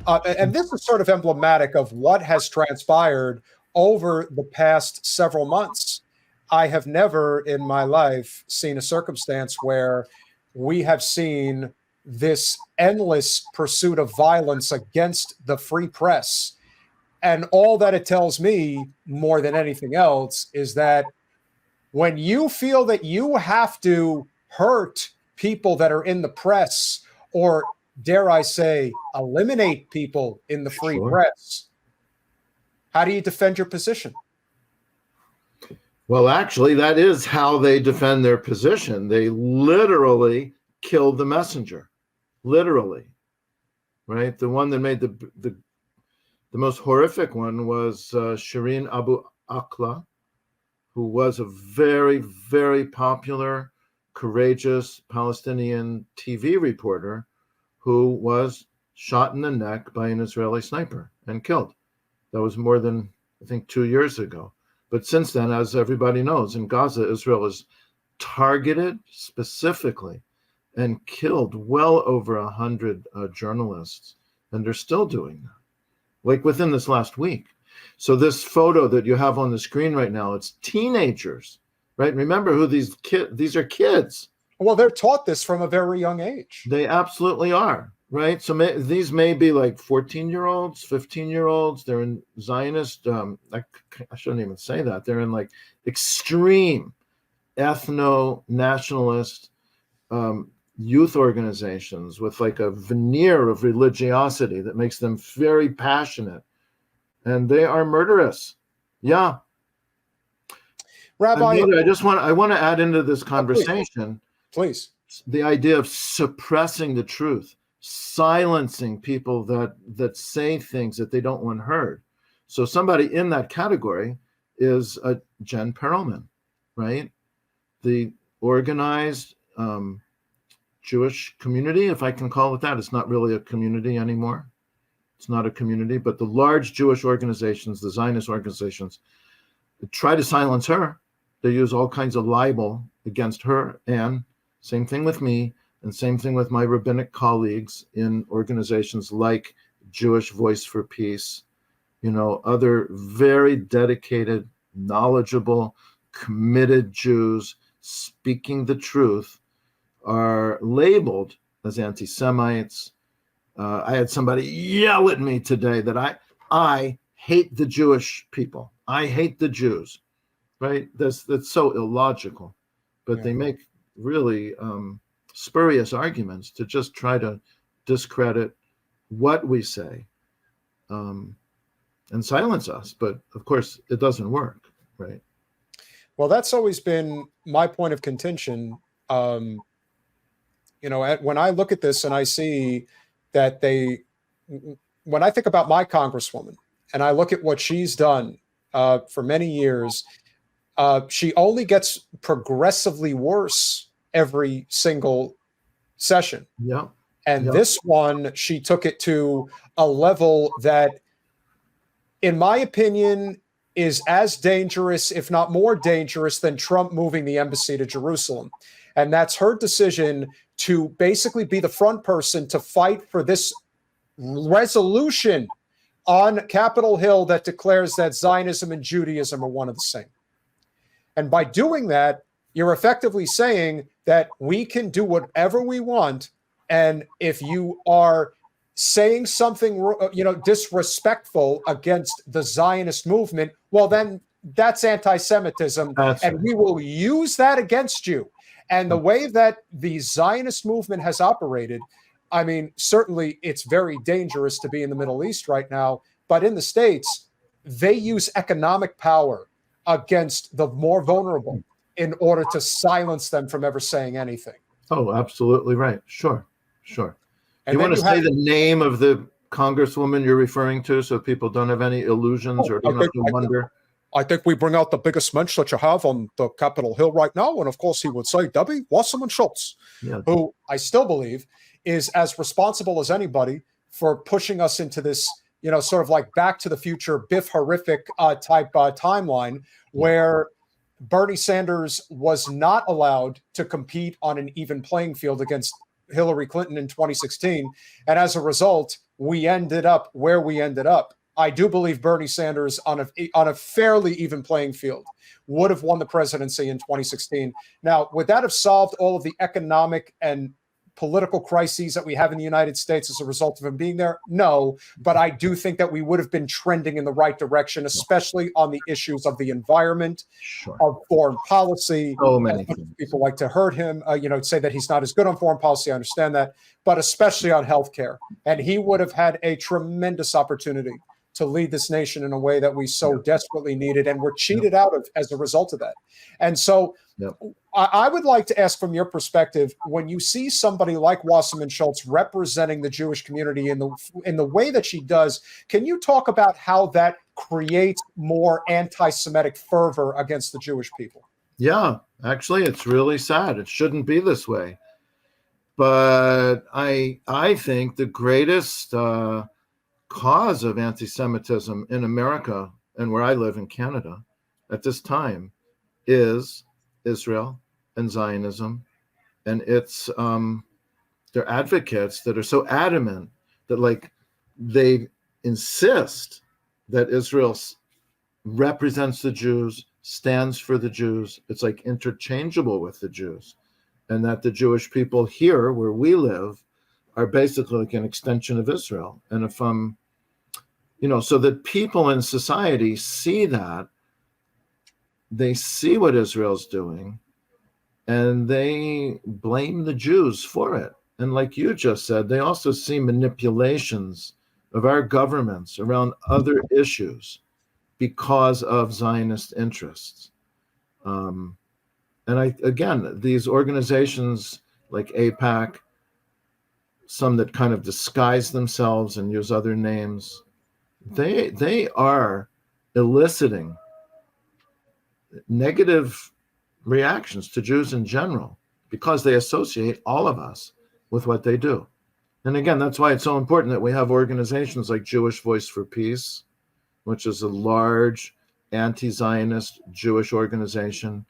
and this is sort of emblematic of what has transpired over the past several months. I have never in my life seen a circumstance where we have seen this endless pursuit of violence against the free press. And all that it tells me more than anything else is that when you feel that you have to hurt people that are in the press, or dare I say, eliminate people in the free press, how do you defend your position? Well, actually, that is how they defend their position. They literally killed the messenger, literally, right? The one that made the most horrific one was Shireen Abu Akleh, who was a very, very popular, courageous Palestinian TV reporter who was shot in the neck by an Israeli sniper and killed. That was more than, I think, 2 years ago. But since then, as everybody knows, in Gaza, Israel has targeted specifically and killed well over 100 journalists, and they're still doing that, like within this last week. So this photo that you have on the screen right now, it's teenagers, right? Remember who these are kids. Well, they're taught this from a very young age. They absolutely are, right? So these may be like 14-year-olds, 15-year-olds. They're in Zionist, I shouldn't even say that. They're in like extreme ethno-nationalist youth organizations with like a veneer of religiosity that makes them very passionate. And they are murderous. Yeah. Rabbi, I want to add into this conversation, please, the idea of suppressing the truth, silencing people that say things that they don't want heard. So somebody in that category is Jen Perelman, right? The organized Jewish community, if I can call it that. It's not really a community anymore. It's not a community, but the large Jewish organizations, the Zionist organizations, try to silence her. They use all kinds of libel against her, and same thing with me, and same thing with my rabbinic colleagues in organizations like Jewish Voice for Peace, other very dedicated, knowledgeable, committed Jews speaking the truth are labeled as anti-Semites. I had somebody yell at me today that I hate the Jewish people. I hate the Jews, right? That's so illogical, but they make really spurious arguments to just try to discredit what we say and silence us. But of course, it doesn't work, right? Well, that's always been my point of contention. When I look at this and I see that when I think about my congresswoman and I look at what she's done for many years, she only gets progressively worse every single session. Yeah. And this one, she took it to a level that, in my opinion, is as dangerous, if not more dangerous, than Trump moving the embassy to Jerusalem. And that's her decision to basically be the front person to fight for this resolution on Capitol Hill that declares that Zionism and Judaism are one of the same. And by doing that, you're effectively saying that we can do whatever we want. And if you are saying something, disrespectful against the Zionist movement, well, then that's anti-Semitism. And we will use that against you. And the way that the Zionist movement has operated, I mean, certainly it's very dangerous to be in the Middle East right now. But in the States, they use economic power against the more vulnerable in order to silence them from ever saying anything. Oh, absolutely right. Sure. And you want to say the name of the congresswoman you're referring to so people don't have any illusions or don't have to wonder? I think we bring out the biggest mensch that you have on the Capitol Hill right now. And of course, he would say Debbie Wasserman Schultz, who I still believe is as responsible as anybody for pushing us into this, sort of like Back to the Future, Biff horrific type timeline where Bernie Sanders was not allowed to compete on an even playing field against Hillary Clinton in 2016. And as a result, we ended up where we ended up. I do believe Bernie Sanders on a fairly even playing field would have won the presidency in 2016. Now, would that have solved all of the economic and political crises that we have in the United States as a result of him being there? No, but I do think that we would have been trending in the right direction, especially on the issues of the environment, of foreign policy. So many things. People like to hurt him, say that he's not as good on foreign policy. I understand that, but especially on healthcare. And he would have had a tremendous opportunity to lead this nation in a way that we so desperately needed and were cheated out of as a result of that. And so I would like to ask from your perspective, when you see somebody like Wasserman Schultz representing the Jewish community in the way that she does, can you talk about how that creates more anti-Semitic fervor against the Jewish people? Yeah, actually, it's really sad. It shouldn't be this way. But I think the greatest cause of anti-Semitism in America and where I live in Canada at this time is Israel and Zionism, and it's their advocates that are so adamant that they insist that Israel represents the Jews, stands for the Jews. It's like interchangeable with the Jews, and that the Jewish people here where we live are basically like an extension of Israel. And if so that people in society see that, they see what Israel's doing, and they blame the Jews for it. And like you just said, they also see manipulations of our governments around other issues because of Zionist interests. And these organizations like AIPAC, some that kind of disguise themselves and use other names, they are eliciting negative reactions to Jews in general because they associate all of us with what they do. And again, that's why it's so important that we have organizations like Jewish Voice for Peace, which is a large anti-Zionist Jewish organization.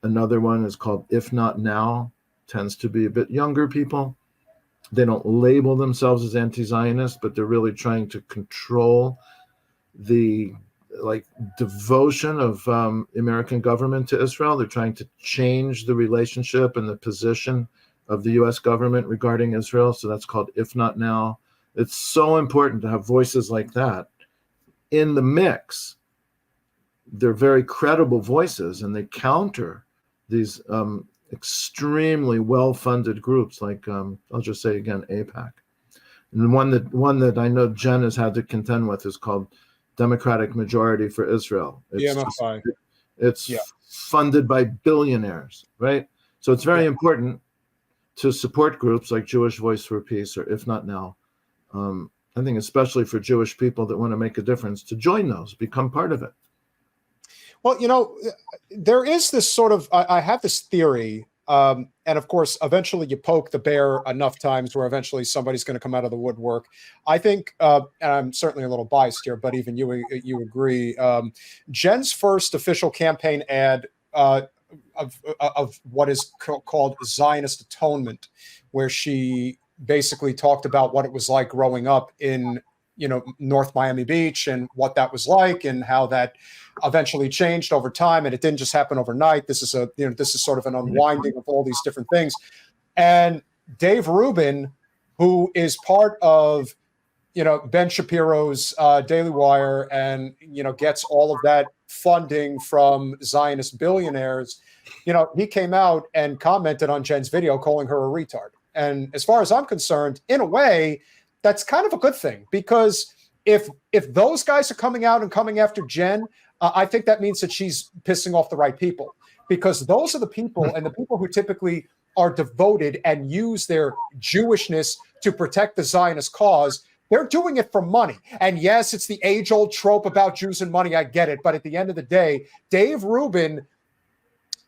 Another one is called If Not Now, tends to be a bit younger people. They don't label themselves as anti-Zionist, but they're really trying to control the devotion of American government to Israel. They're trying to change the relationship and the position of the U.S. government regarding Israel. So that's called If Not Now. It's so important to have voices like that in the mix. They're very credible voices, and they counter these extremely well-funded groups like I'll just say again, AIPAC. And one that I know Jen has had to contend with is called Democratic Majority for Israel. It's funded by billionaires, right? So it's very important to support groups like Jewish Voice for Peace or If Not Now. I think especially for Jewish people that want to make a difference, to join those, become part of it. Well, there is this sort of, I have this theory, and of course, eventually you poke the bear enough times where eventually somebody's going to come out of the woodwork. I think, and I'm certainly a little biased here, but even you agree, Jen's first official campaign ad of what is called Zionist Atonement, where she basically talked about what it was like growing up in North Miami Beach and what that was like and how that eventually changed over time. And it didn't just happen overnight. This is this is sort of an unwinding of all these different things. And Dave Rubin, who is part of, Ben Shapiro's Daily Wire and, gets all of that funding from Zionist billionaires, he came out and commented on Jen's video, calling her a retard. And as far as I'm concerned, in a way, that's kind of a good thing, because if those guys are coming out and coming after Jen, I think that means that she's pissing off the right people, because those are the people and the people who typically are devoted and use their Jewishness to protect the Zionist cause. They're doing it for money. And yes, it's the age-old trope about Jews and money. I get it. But at the end of the day, Dave Rubin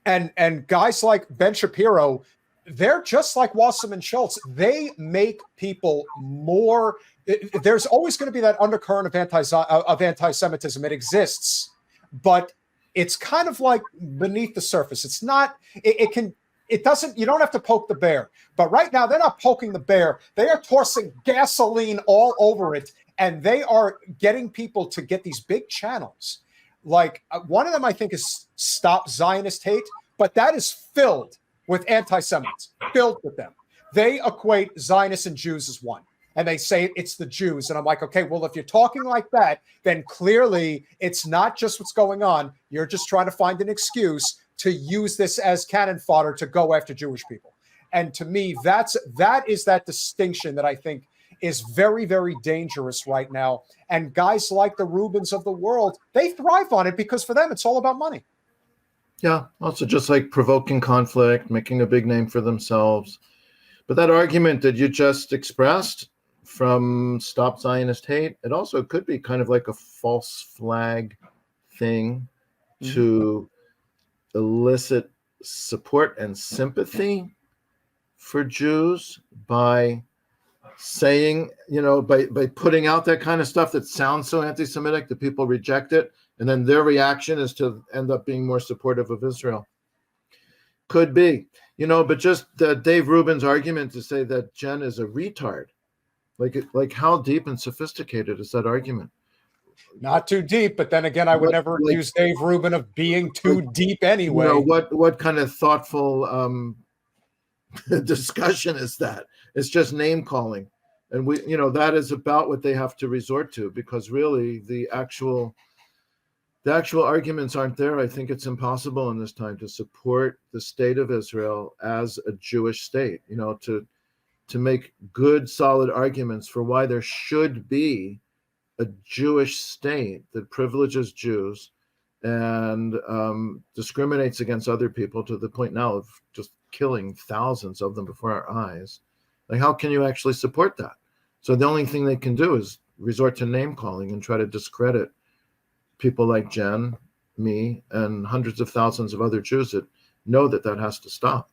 and guys like Ben Shapiro, they're just like Wasserman Schultz. They make people more. There's always going to be that undercurrent of anti-Semitism. It exists, but it's kind of like beneath the surface. It's not. It it doesn't, you don't have to poke the bear. But right now, they're not poking the bear. They are tossing gasoline all over it. And they are getting people to get these big channels. Like one of them, I think, is Stop Zionist Hate, but that is filled with anti-Semites, filled with them. They equate Zionists and Jews as one. And they say it's the Jews. And I'm like, okay, well, if you're talking like that, then clearly it's not just what's going on. You're just trying to find an excuse to use this as cannon fodder to go after Jewish people. And to me, that is that distinction that I think is very, very dangerous right now. And guys like the Rubins of the world, they thrive on it because for them, it's all about money. Yeah, also just like provoking conflict, making a big name for themselves. But that argument that you just expressed from Stop Zionist Hate, it also could be kind of like a false flag thing to elicit support and sympathy for Jews by saying, by putting out that kind of stuff that sounds so anti-Semitic that people reject it, and then their reaction is to end up being more supportive of Israel. Could be, but just Dave Rubin's argument to say that Jen is a retard, like how deep and sophisticated is that argument? Not too deep, but then again, I would never accuse Dave Rubin of being too deep anyway. What kind of thoughtful discussion is that? It's just name calling, and that is about what they have to resort to, because really the actual arguments aren't there. I think it's impossible in this time to support the state of Israel as a Jewish state, to make good, solid arguments for why there should be a Jewish state that privileges Jews and discriminates against other people to the point now of just killing thousands of them before our eyes. Like, how can you actually support that? So the only thing they can do is resort to name calling and try to discredit people like Jen, me, and hundreds of thousands of other Jews that know that has to stop.